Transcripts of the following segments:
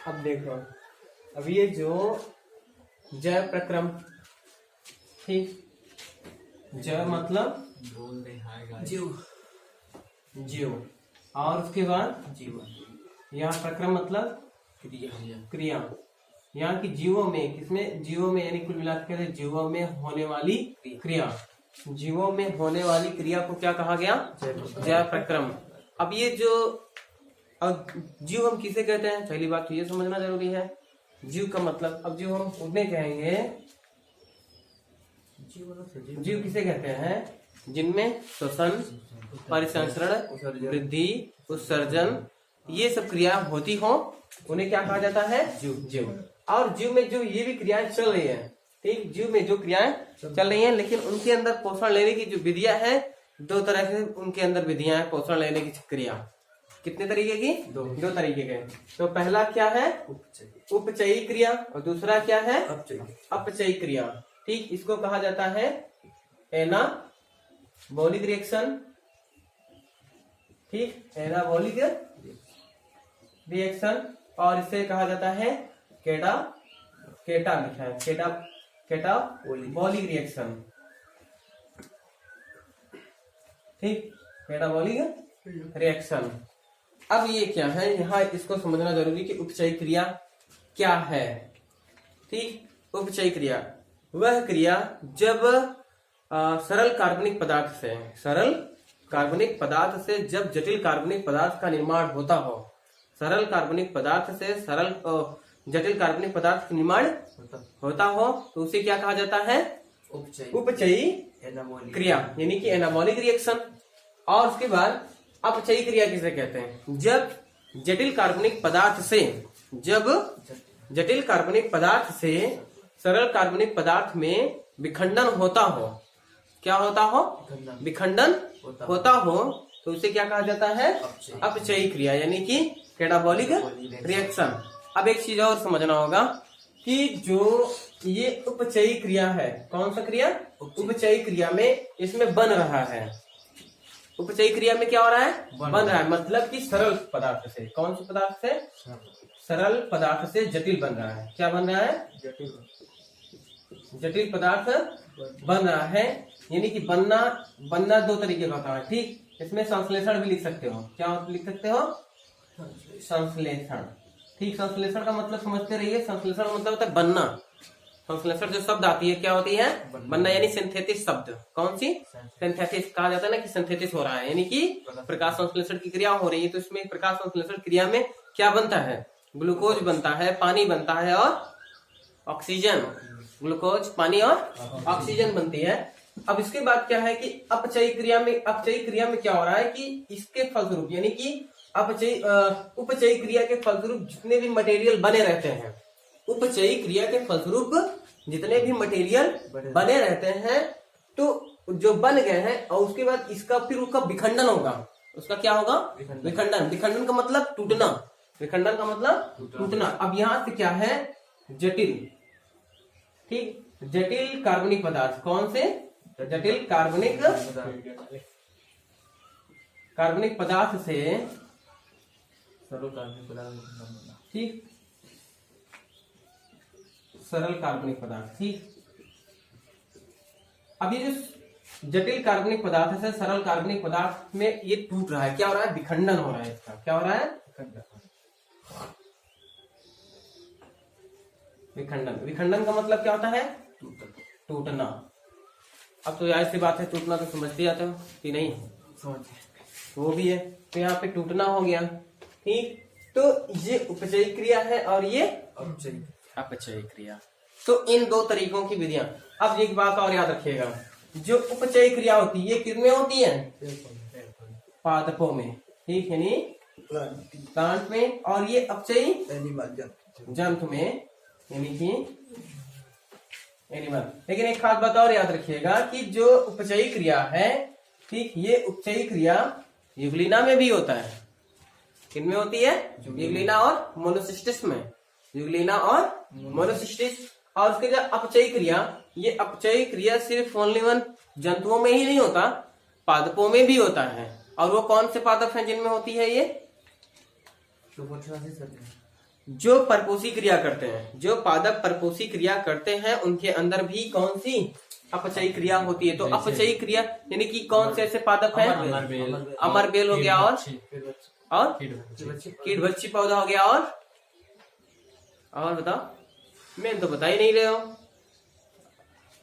अब देखो, अब ये जो जय प्रक्रम, ठीक, जय मतलब जीव, जीव, और उसके बाद जीवन। यहाँ प्रक्रम मतलब क्रिया। यहाँ की जीवों में, किसमें, जीवों में, यानी कुल मिलाकर जीवों में होने वाली क्रिया। जीवों में होने वाली क्रिया को क्या कहा गया? जय प्रक्रम। अब ये जो जीव हम किसे कहते हैं, पहली बात तो ये समझना जरूरी है। जीव का मतलब, अब जीव हम उतने कहेंगे, जीव किसे कहते हैं? जिनमें श्वसन, परिसंचरण, वृद्धि, उत्सर्जन, ये सब क्रियाएं होती हो, उन्हें क्या कहा जाता है? जीव। और जीव में जो ये भी क्रियाएं चल रही है, ठीक, जीव में जो क्रियाएं चल रही हैं, लेकिन उनके अंदर पोषण लेने की जो विधियां है, दो तरह से उनके अंदर विधियां हैं पोषण लेने की क्रिया। कितने तरीके की? दो तरीके के। तो पहला क्या है? उपचयी क्रिया, और दूसरा क्या है? अपचयी क्रिया। ठीक, इसको कहा जाता है एनाबॉलिक रिएक्शन। ठीक, एनाबॉलिक रिएक्शन, और इसे कहा जाता है केटा लिखा है, केटाबॉलिक रिएक्शन। ठीक, केटाबॉलिक रिएक्शन। अब ये क्या है, यहाँ इसको समझना जरूरी कि उपचयी क्रिया क्या है। ठीक, उपचयी क्रिया वह क्रिया जब सरल कार्बनिक पदार्थ से जब जटिल कार्बनिक पदार्थ का निर्माण होता हो। सरल कार्बनिक पदार्थ से जटिल कार्बनिक पदार्थ का निर्माण होता हो, तो उसे क्या कहा जाता है? उपचयी क्रिया, यानी कि एनाबॉलिक रिएक्शन। और उसके बाद अपचयी क्रिया किसे कहते हैं? जब जटिल कार्बनिक पदार्थ से सरल कार्बनिक पदार्थ में विखंडन होता हो। क्या होता हो? विखंडन होता हो, तो उसे क्या कहा जाता है? अपचयी क्रिया, यानी कि कैटाबॉलिक रिएक्शन। अब एक चीज और समझना होगा कि जो ये उपचयी क्रिया है, कौन सा क्रिया? उपचयी क्रिया में इसमें बन रहा है। उपचयी क्रिया में क्या हो रहा है? बन रहा है, मतलब कि सरल पदार्थ से, कौन से पदार्थ से? सरल पदार्थ से जटिल बन रहा है। क्या बन रहा है? जटिल पदार्थ बन रहा है, यानी कि बनना दो तरीके का होता है। ठीक, इसमें संश्लेषण भी लिख सकते हो। क्या लिख सकते हो? संश्लेषण। ठीक, संश्लेषण का मतलब समझते रहिए। संश्लेषण का मतलब होता है बनना। संश्लेषण जो शब्द आती है, क्या होती है? बनना, यानी सिंथेसिस शब्द। कौन सी? सिंथेसिस। कहा जाता है ना कि सिंथेसिस हो रहा है, यानी कि प्रकाश संश्लेषण की क्रिया हो रही है। तो इसमें प्रकाश संश्लेषण क्रिया में क्या बनता है? ग्लूकोज बनता है, पानी बनता है और ऑक्सीजन। ग्लूकोज, पानी और ऑक्सीजन बनती है। अब इसके बाद क्या है कि अपचयी क्रिया में क्या हो रहा है कि इसके फलस्वरूप, यानी कि उपचयी क्रिया के फलस्वरूप जितने भी मटेरियल बने रहते हैं, उपचयी क्रिया के फलस्वरूप जितने भी मटेरियल बने रहते हैं, तो जो बन गए हैं, और उसके बाद इसका फिर उसका विखंडन होगा। उसका क्या होगा? विखंडन। विखंडन का मतलब टूटना। विखंडन का मतलब टूटना। अब यहाँ से क्या है? जटिल, ठीक, जटिल कार्बनिक पदार्थ। कौन से? जटिल कार्बनिक पदार्थ से सरल कार्बनिक पदार्थ। ठीक, सरल कार्बनिक पदार्थ। ठीक, अब ये जो जटिल कार्बनिक पदार्थ से सरल कार्बनिक पदार्थ में ये टूट रहा है, क्या हो रहा है? विखंडन हो रहा है। इसका क्या हो रहा है? विखंडन। विखंडन का मतलब क्या होता है? टूटना। अब तो जाहिर सी बात है, टूटना तो समझते जाते हो कि नहीं? समझते, वो भी है। तो यहाँ पे टूटना हो गया। ठीक, तो ये उपचयी क्रिया है और ये अपचयी क्रिया। तो इन दो तरीकों की विधियां। अब एक बात और याद रखिएगा, जो उपचयी क्रिया होती है ये किसमें होती है? पादपों में। ठीक, यानी प्लांट में। और ये अपचयी जंतु में, यानी कि एनिमल। लेकिन एक खास बात और याद रखिएगा कि जो उपचयी क्रिया है, ठीक, ये उपचयी क्रिया यूग्लिना में भी होता है। किनमें होती है? यूग्लिना और मोनोसिस्टिस में। यूग्लिना और मोनोसिस्टिस। और उसके जो अपचयी क्रिया, ये अपचयी क्रिया सिर्फ ओनली वन जंतुओं में ही नहीं होता, पादपों में भी होता है। और वो कौन से पादप हैं जिनमें होती है ये? जो परपोषी क्रिया करते हैं, जो पादप परपोषी क्रिया करते हैं, उनके अंदर भी कौन सी अपचयी क्रिया होती है। तो अपचयी क्रिया यानी कि कौन से ऐसे पादप हैं? अमरबेल हो गया, और कीटभक्षी पौधा हो गया, और बताओ। मेन तो बता ही नहीं रहे हो,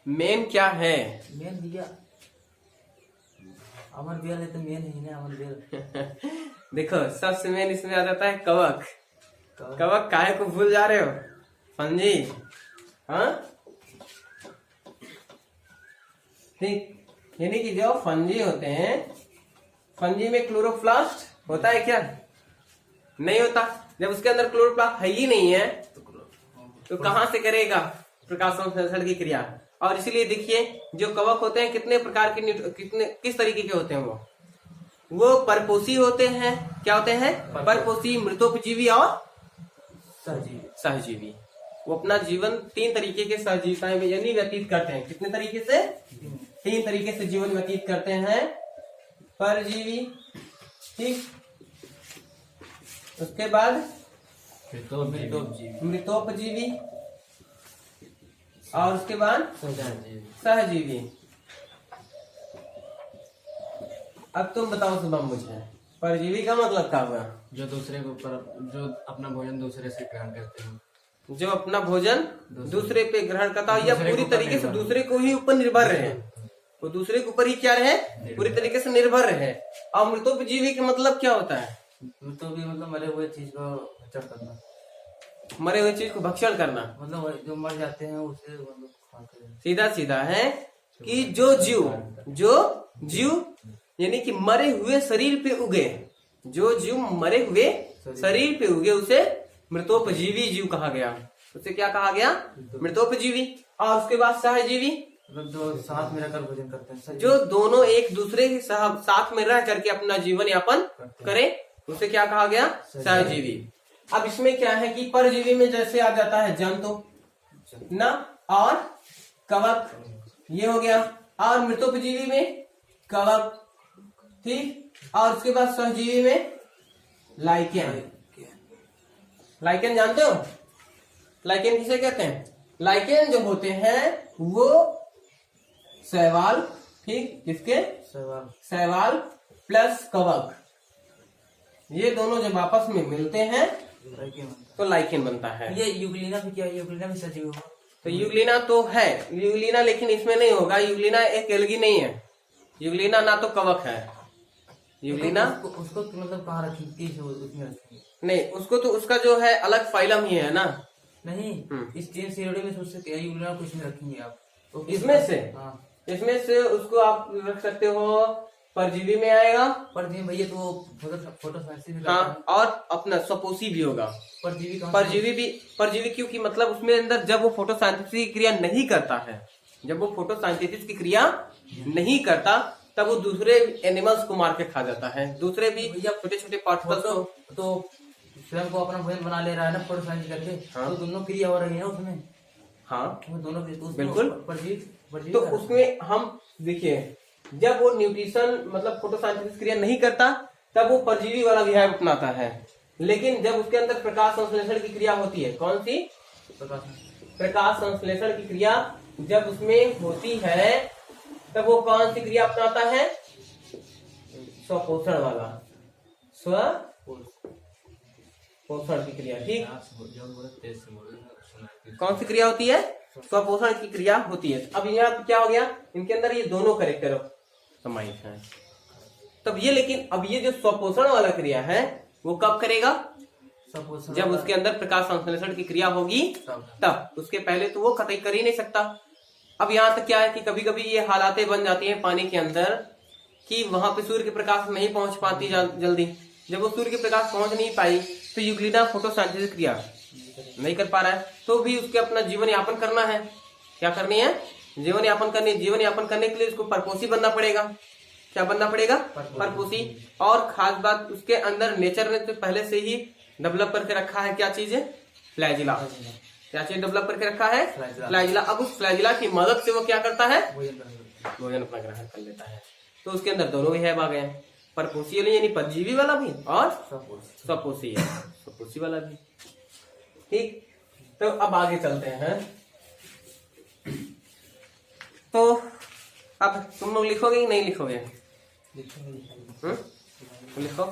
मेन क्या है? मेन भैया अमरबेल है तो मेन ही ना, अमरबेल। देखो सबसे मेन इसमें आ जाता है कवक। कवक काहे को भूल जा रहे हो? फंजी। हाँ ठीक, यानी कि जो फंजी होते हैं, फंजी में क्लोरोप्लास्ट होता है क्या? नहीं होता। जब उसके अंदर क्लोरोप्लास्ट है ही नहीं है तो कहां से करेगा प्रकाश संश्लेषण की क्रिया? और इसीलिए देखिए जो कवक होते हैं कितने प्रकार के, किस तरीके के होते हैं? वो परपोषी होते हैं। क्या होते हैं? परपोषी, मृतोपजीवी और सहजीवी। वो अपना जीवन 3 तरीके के सहजीविताएं में यानी व्यतीत करते हैं। कितने तरीके से? 3 तरीके से जीवन व्यतीत करते हैं। परजीवी, ठीक, उसके बाद मृतोपजीवी, और उसके बाद सहजीवी। अब तुम बताओ शुभम मुझे, परजीवी का मतलब क्या हुआ? जो दूसरे के ऊपर, जो अपना भोजन दूसरे से ग्रहण करते हैं, जो अपना भोजन दूसरे पे ग्रहण करता हो या पूरी तरीके से दूसरे को ही ऊपर निर्भर रहे। वो दूसरे के ऊपर ही क्या रहे? पूरी तरीके से निर्भर रहे। और मृतोपजीवी का मतलब क्या होता है? मृतोपजीवी मतलब मरे हुए चीज को भक्षण करना। मरे हुए चीज को भक्षण करना मतलब जो मर जाते हैं उसे मतलब खाते हैं। सीधा सीधा है कि जो जीव यानी कि मरे हुए शरीर पे उगे, जो जीव मरे हुए शरीर पे उगे उसे मृतोपजीवी जीव कहा गया। उसे क्या कहा गया? मृतोपजीवी। और उसके बाद सहजीवी, मतलब जो साथ में रहकर भोजन करते हैं, जो दोनों एक दूसरे के साथ में रह करके अपना जीवन यापन करे, उसे क्या कहा गया? सहजीवी। अब इसमें क्या है कि परजीवी में जैसे आ जाता है जंतु ना, और कवक, ये हो गया। और मृतोपजीवी में कवक, ठीक। और उसके बाद सहजीवी में लाइकेन। लाइकेन जानते हो? लाइकेन किसे कहते हैं? लाइकेन जो होते हैं वो शैवाल, ठीक, किसके? शैवाल प्लस कवक, ये दोनों जब आपस में मिलते हैं तो लाइकेन बनता है। ये यूग्लिना भी क्या है? यूग्लिना भी सजीव होगा। तो यूग्लिना तो है, यूग्लिना लेकिन इसमें नहीं होगा। यूग्लिना एक एल्गी नहीं है। यूग्लिना ना तो कवक है। यूग्लिना उसको मतलब कहाँ रखेंगे? उसमें रखेंगे नहीं, उसको तो उसका जो है अलग फाइलम ही है ना। नहीं, इस चेन सीढ़ी में सोच सकते हैं यूग्लिना को इसमें रखेंगे आप तो इसमें से? हाँ, इसमें से उसको आप रख सकते हो, परजीवी में आएगा। परजीवी भैया तो फोटोसिंथेसिस। हाँ, और अपना स्वपोषी भी होगा। परजीवी क्योंकि मतलब उसमें अंदर जब वो फोटोसिंथेसिस की क्रिया नहीं करता है, जब वो फोटोसिंथेसिस की क्रिया नहीं करता तब वो दूसरे एनिमल्स को मार के खा जाता है, दूसरे भी छोटे छोटे पार्टिकल्स को। तो स्वयं को अपना भोजन बना ले रहा है ना फोटोसिंथेसिस करके। हाँ। तो दोनों क्रिया हो रही है उसमें। हाँ दोनों बिल्कुल। तो उसमें हम देखिए जब वो न्यूट्रिशन मतलब फोटोसिंथेसिस क्रिया नहीं करता तब वो परजीवी वाला विहार अपनाता है। लेकिन जब उसके अंदर प्रकाश संश्लेषण की क्रिया होती है, कौन सी? प्रकाश संश्लेषण की क्रिया जब उसमें होती है तब वो कौन सी क्रिया अपनाता है? स्वपोषण वाला, स्वपोषण की क्रिया, ठीक। कौन सी क्रिया होती है? स्वपोषण की क्रिया होती है। अब यहाँ क्या हो गया? इनके अंदर ये दोनों कैरेक्टर समाहित हैं। तब ये लेकिन अब ये जो स्वपोषण वाला क्रिया है वो कब करेगा? जब उसके अंदर प्रकाश संश्लेषण की क्रिया होगी तब। उसके पहले तो वो कतई कर ही नहीं सकता। अब यहाँ तक क्या है कि कभी कभी ये हालातें बन जाती हैं पानी के अंदर कि वहां पे सूर्य के प्रकाश नहीं पहुंच पाती जल्दी। जब वो सूर्य के प्रकाश पहुंच नहीं पाई तो यूग्लिना फोटोसिंथेसिस क्रिया नहीं कर पा रहा है, तो भी उसके अपना जीवन यापन करना है। क्या करनी है? जीवन यापन करनी। जीवन यापन करने के लिए उसको परपोषी बनना पड़ेगा। क्या बनना पड़ेगा, परपोसी। और खास बात उसके अंदर नेचर ने तो पहले से ही डेवलप करके रखा है, क्या चीज है, फ्लैजिला। क्या चीज डेवलप करके रखा है, फ्लैजिला। अब उस फ्लैजिला की मदद से वो क्या करता है, भोजन अपना ग्रहण कर लेता है। तो उसके अंदर दोनों ही है आ गए, परपोषी यानी परजीवी वाला भी और स्वपोषी है, स्वपोषी वाला भी। ठीक, तो अब आगे चलते हैं। तो अब तुम लोग लिखोगे कि नहीं लिखोगे, लिखो।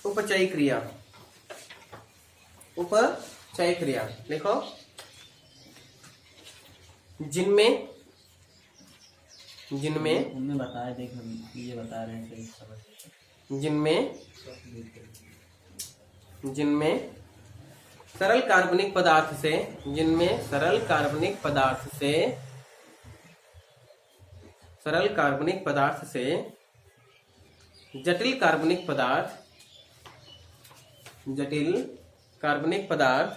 उपचयी क्रिया, उपचयी क्रिया लिखो। जिनमें उनमें बताया, देखो ये बता रहे हैं, समझ। जिनमें सरल कार्बनिक पदार्थ से, जिनमें सरल कार्बनिक पदार्थ से जटिल कार्बनिक पदार्थ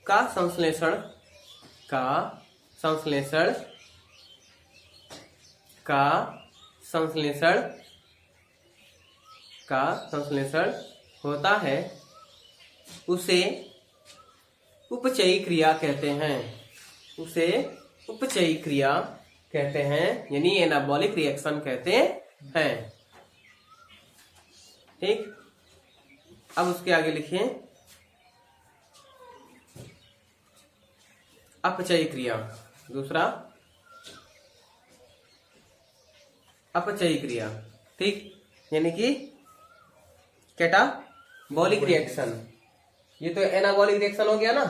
का संश्लेषण होता है, उसे उपचयी क्रिया कहते हैं। उसे उपचयी क्रिया कहते हैं, यानी एनाबॉलिक रिएक्शन कहते हैं। ठीक, अब उसके आगे लिखिए अपचयी क्रिया। दूसरा अपचयी क्रिया, ठीक, यानी कि कैटाबॉलिक रिएक्शन। ये तो एनाबॉलिक रिएक्शन हो गया ना।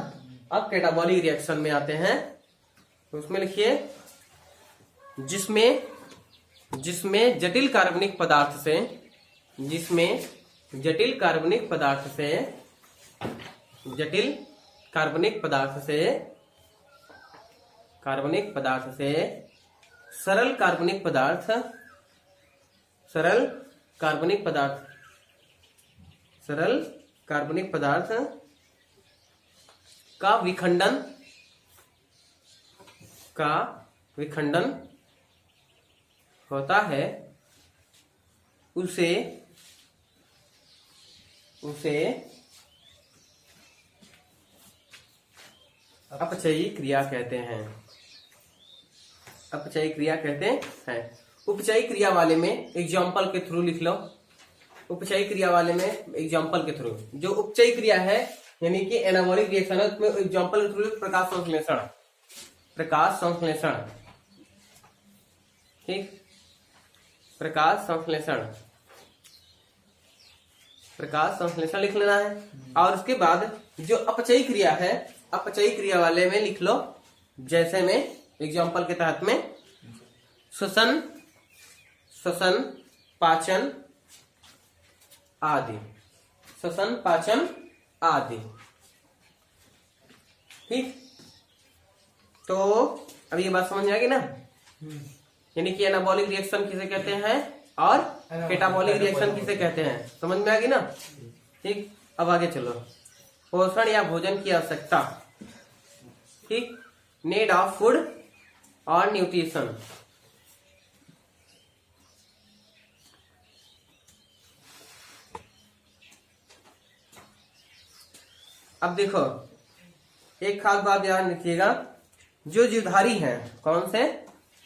अब कैटाबॉलिक रिएक्शन में आते हैं, तो उसमें लिखिए जिसमें जटिल कार्बनिक पदार्थ से सरल कार्बनिक पदार्थ का विखंडन होता है, उसे अपचयी क्रिया कहते हैं। अपचयी क्रिया कहते हैं। उपचयी क्रिया वाले में एग्जाम्पल के थ्रू लिख लो। उपचयी क्रिया वाले में एग्जाम्पल के थ्रू, जो उपचयी क्रिया है यानी कि एनाबॉलिक रिएक्शन है, उसमें एग्जाम्पल के थ्रू प्रकाश संश्लेषण। ठीक, प्रकाश संश्लेषण लिख लेना है। और उसके बाद जो अपचयी क्रिया है, अपचयी क्रिया वाले में लिख लो, जैसे में एग्जाम्पल के तहत में श्वसन, पाचन आदि। ठीक, तो अब ये बात समझ में आ गई ना, यानी कि एनाबॉलिक रिएक्शन किसे कहते हैं और कैटाबॉलिक रिएक्शन किसे कहते हैं, समझ में आ गई ना। ठीक, अब आगे चलो। पोषण या भोजन की आवश्यकता, ठीक, नीड ऑफ फूड और न्यूट्रिशन। अब देखो एक खास बात ध्यान रखिएगा, जो जीवधारी हैं, कौन से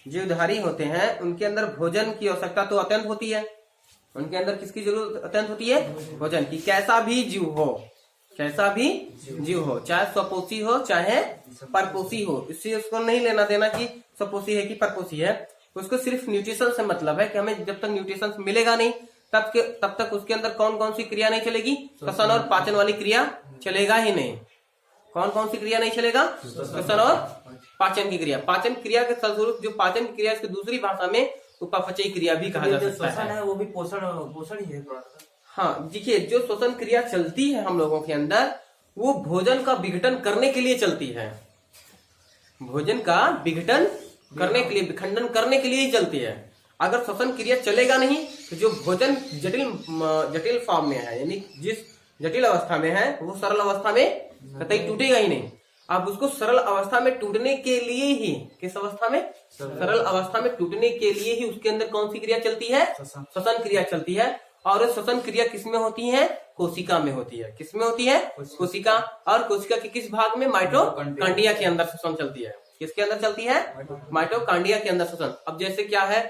जीवधारी होते हैं, उनके अंदर भोजन की आवश्यकता तो अत्यंत होती है। उनके अंदर किसकी जरूरत अत्यंत होती है, भोजन की। कैसा भी जीव हो, चाहे स्वपोषी हो चाहे परपोषी हो, इससे उसको नहीं लेना देना कि स्वपोषी है कि परपोषी है। उसको सिर्फ न्यूट्रिशन से मतलब है कि हमें जब तक न्यूट्रिशन मिलेगा नहीं तब तक उसके अंदर कौन कौन सी क्रिया नहीं चलेगी, श्वसन और पाचन वाली क्रिया चलेगा ही नहीं। कौन कौन सी क्रिया नहीं चलेगा, श्वसन और पाचन की क्रिया। पाचन क्रिया के फलस्वरूप जो पाचन की क्रिया, इसकी दूसरी भाषा में उपापचयी क्रिया भी कहा जा सकता है। वो भी पोषण ही है। हाँ, देखिए जो श्वसन क्रिया चलती है हम लोगों के अंदर, वो भोजन का विघटन करने के लिए चलती है। भोजन का विघटन करने के लिए, विखंडन करने के लिए ही चलती है। अगर श्वसन क्रिया चलेगा नहीं तो जो भोजन जटिल फॉर्म में है, यानी जिस जटिल अवस्था में है, वो सरल अवस्था में कतई टूटेगा ही नहीं। अब उसको सरल अवस्था में टूटने के लिए ही, किस अवस्था में, सरल अवस्था में टूटने के लिए ही उसके अंदर कौन सी क्रिया चलती है, श्वसन क्रिया चलती है। और श्वसन क्रिया किसमें होती है, कोशिका में होती है। किसमें होती है, कोशिका। और कोशिका के किस भाग में, माइटोकांड्रिया के अंदर श्वसन चलती है। किसके अंदर चलती है, माइटोकांड्रिया के अंदर श्वसन। अब जैसे क्या है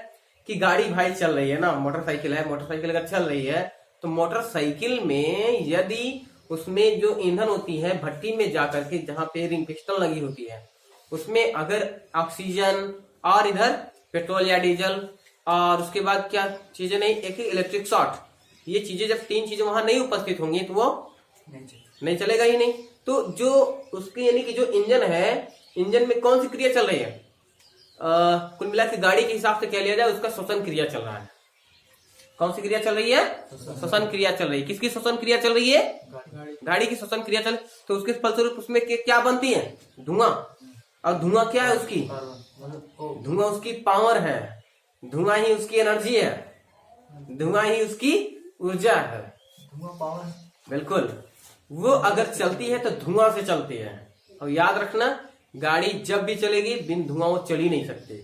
कि गाड़ी भाई चल रही है ना, मोटरसाइकिल है, मोटरसाइकिल अगर चल रही है तो मोटरसाइकिल में यदि उसमें जो ईंधन होती है भट्टी में जाकर के, जहां पे रिंग पिस्टन लगी होती है, उसमें अगर ऑक्सीजन और इधर पेट्रोल या डीजल और उसके बाद क्या चीजें नहीं, एक इलेक्ट्रिक शॉर्ट, ये चीजें जब तीन चीजें वहां नहीं उपस्थित होंगी तो वो नहीं चलेगा ही नहीं। तो जो उसकी यानी कि जो इंजन है, इंजन में कौन सी क्रिया चल रही है, कुल मिला के गाड़ी के हिसाब से कह लिया जाए उसका श्वसन क्रिया चल रहा है। कौन सी क्रिया चल रही है, श्वसन क्रिया चल रही है। किसकी श्वसन क्रिया चल रही है, गाड़ी की श्वसन क्रिया चल। तो उसके फलस्वरूप उसमें क्या बनती है, धुआं। और धुआं क्या है उसकी, धुआं उसकी पावर है, धुआं ही उसकी एनर्जी है, धुआं ही उसकी ऊर्जा है। धुआं पावर, बिल्कुल। वो अगर चलती है तो धुआं से चलती है। और याद रखना, गाड़ी जब भी चलेगी बिन धुआं वो चल ही नहीं सकती,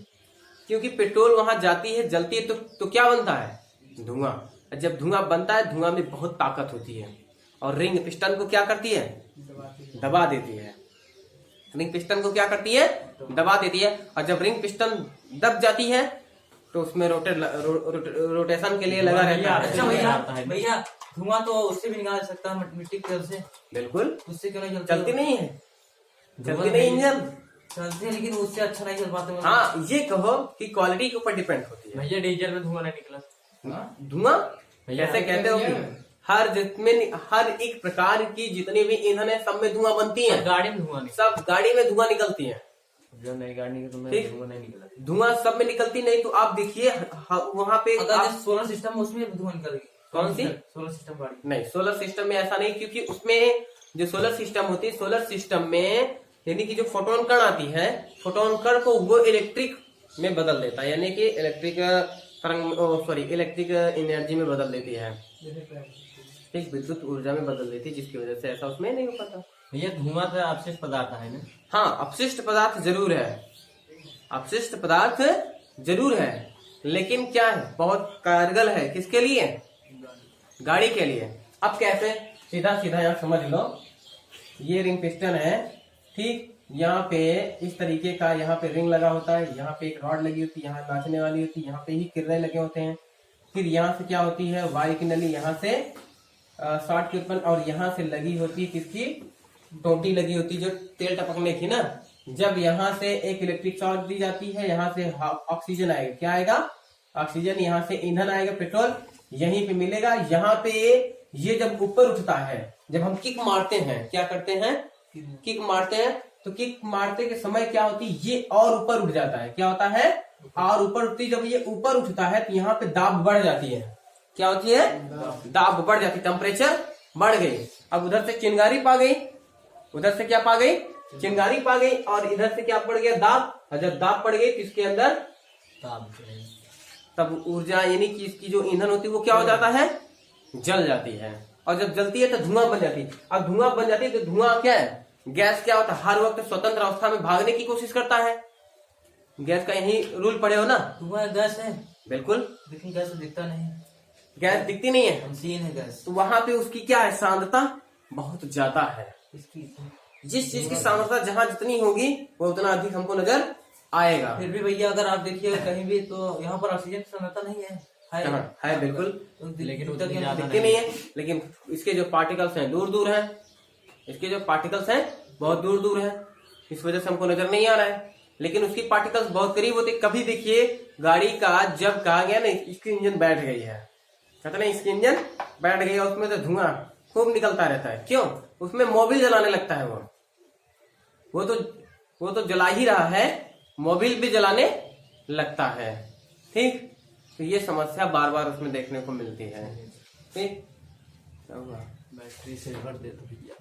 क्योंकि पेट्रोल वहां जाती है, जलती है तो क्या बनता है, धुआं। जब धुआं बनता है, धुआं में बहुत ताकत होती है और रिंग पिस्टन को क्या करती है, दबा देती है। रिंग पिस्टन को क्या करती है, दबा देती है। और जब रिंग पिस्टन दब जाती है तो उसमें रोटेशन के लिए लगा रहता है। अच्छा भैया धुआं तो उससे भी निकाल सकता है, मिट्टी की तरफ से। बिल्कुल, उससे क्यों नहीं चलती नहीं है, चलती नहीं इंजन, चलते हैं लेकिन उससे अच्छा नहीं चल पाते। हाँ, ये कहो कि क्वालिटी के ऊपर डिपेंड होती है। भैया डीजल में धुआं नहीं निकला, धुआं कैसे कहते हो कि हर एक प्रकार की जितनी भी ईंधन है सब में धुआं बनती है। गाड़ी में धुआं नहीं, सब गाड़ी में धुआं निकलती है। जो नई गाड़ी तो ठीक, धुआं नहीं निकला, धुआं सब में निकलती नहीं। तो आप देखिए वहां पे सोलर सिस्टम उसमें धुआं निकलेगी। कौन सी, सोलर सिस्टम गाड़ी नहीं, सोलर सिस्टम में ऐसा नहीं, क्योंकि उसमें जो सोलर सिस्टम होती है, सोलर सिस्टम में यानी कि जो फोटोन कण आती है, फोटोन कण को वो इलेक्ट्रिक में बदल देता है, यानी कि इलेक्ट्रिक एनर्जी में बदल देती है, ठीक, विद्युत ऊर्जा में बदल देती है, जिसकी वजह से ऐसा उसमें नहीं हो पाता। भैया धुआं तो अपशिष्ट पदार्थ है ना। हाँ, अपशिष्ट पदार्थ जरूर है, अपशिष्ट पदार्थ जरूर है, लेकिन क्या है, बहुत कारगर है। किसके लिए, गाड़ी के लिए। अब कैसे, सीधा सीधा यहाँ समझ लो, ये रिंग पिस्टन है, ठीक, यहाँ पे इस तरीके का यहाँ पे रिंग लगा होता है, यहाँ पे एक रॉड लगी होती है, यहाँ नाचने वाली होती है, यहाँ पे ही किरणें लगे होते हैं। फिर यहाँ से क्या होती है, वायु की नली यहाँ से शॉर्ट की उत्पन्न, और यहाँ से लगी होती है किसकी, टोटी लगी होती है जो तेल टपकने की ना। जब यहाँ से एक इलेक्ट्रिक शॉर्ट दी जाती है, यहाँ से ऑक्सीजन आएगा, क्या आएगा, ऑक्सीजन, यहाँ से ईंधन आएगा, पेट्रोल यहीं पे मिलेगा। यहाँ पे ये जब ऊपर उठता है, जब हम किक मारते हैं, क्या करते हैं, किक मारते हैं, तो किक मारते के समय क्या होती है, ये और ऊपर उठ जाता है। क्या होता है, और ऊपर उठती, जब ये ऊपर उठता है तो यहाँ पे दाब बढ़ जाती है। क्या होती है, दाब बढ़ जाती, टेम्परेचर बढ़ गई। अब उधर से चिंगारी पा गई, उधर से क्या पा गई, चिंगारी पा गई, और इधर से क्या पड़ गया, दाब। और जब दाब पड़ गई तो इसके अंदर तब ऊर्जा यानी कि इसकी जो ईंधन होती है वो क्या हो जाता है, जल जाती है। और जब जलती है तो धुआं बन जाती है। अब धुआं बन जाती है तो धुआं क्या है, गैस क्या होता है, हर वक्त स्वतंत्र अवस्था में भागने की कोशिश करता है। गैस का यही रूल पड़े हो ना, धुआं गैस है, बिल्कुल, लेकिन गैस दिखता नहीं, गैस दिखती नहीं है, मशीन है गैस। तो वहां पे उसकी क्या है, सांद्रता बहुत ज्यादा है। जिस चीज की सांद्रता जहां जितनी होगी वो उतना अधिक हमको नजर आएगा। फिर भी भैया अगर आप देखिए कहीं भी तो यहाँ पर ऑक्सीजन की सांद्रता नहीं है, है बिल्कुल, लेकिन दिखती नहीं है। लेकिन इसके जो पार्टिकल्स हैं दूर दूर हैं, इसके जो पार्टिकल्स हैं बहुत दूर दूर हैं, इस वजह से हमको नजर नहीं आ रहा है। लेकिन उसकी पार्टिकल्स बहुत करीब होते। कभी देखिए गाड़ी का जब कहा गया ना इसकी इंजन बैठ गई है, कहते ना इसकी इंजन बैठ गई है, उसमें तो धुआं खूब निकलता रहता है। क्यों, उसमें मोबिल जलाने लगता है, वो तो जला ही रहा है, मोबिल भी जलाने लगता है। ठीक, तो ये समस्या बार बार उसमें देखने को मिलती है। ठीक, बैटरी से भर दे तो भैया।